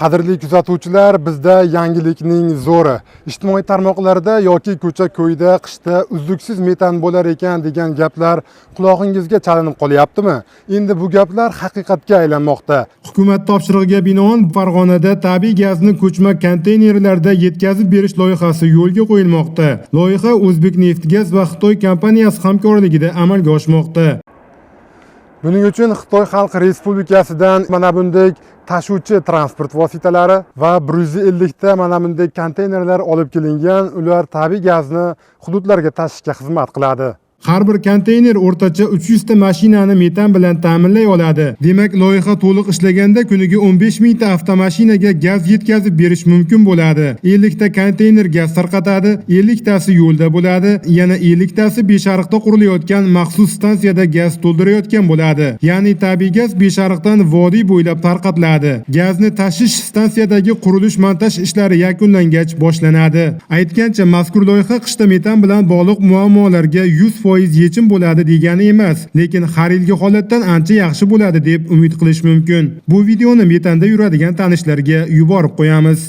Qadrli kuzatuvchilar, bizda yangilikning zo'ri. Ijtimoiy tarmoqlarda yoki ko'cha-ko'yda qishda uzluksiz metan bo'lar ekan degan gaplar qulog'ingizga chalinib qolyaptimi? Endi bu gaplar haqiqatga aylanmoqda. Hukumat topshirig'iga binoan Farg'onada tabiiy gazni ko'chma konteynerlarda yetkazib berish loyihasi yo'lga qo'yilmoqda. Loyiha O'zbekneftgaz va Xitoy kompaniyasi hamkorligida amalga oshmoqda. Buning uchun Xitoy Xalq Respublikasidan mana bunday tashuvchi transport vositalari va 150 ta mana bunday konteynerlar olib kelingan, ular tabiiy gazni hududlarga tashishga xizmat qiladi. Har bir konteyner o'rtacha 300 ta mashinani metan bilan ta'minlay oladi. Demak, loyiha to'liq ishlaganda kuniga 15 ming ta avtomashinaga gaz yetkazib berish mumkin bo'ladi. 50 ta konteyner gaz tarqatadi, 50 tasi yo'lda bo'ladi, yana 50 tasi Beshariqda qurilayotgan maxsus stansiyada gaz to'ldirayotgan bo'ladi. Ya'ni tabiiy gaz Beshariqdan vodiy bo'ylab tarqatiladi. Gazni tashish stansiyadagi qurilish-montaj ishlari yakunlangach boshlanadi. Aytgancha, mazkur loyiha qishda metan bilan bog'liq muammolarga 100% yechim bo'ladi degani emas, lekin har yilgi holatdan ancha yaxshi bo'ladi deb umid qilish mumkin. Bu videoni metanda yuradigan tanishlarga yuborib qo'yamiz.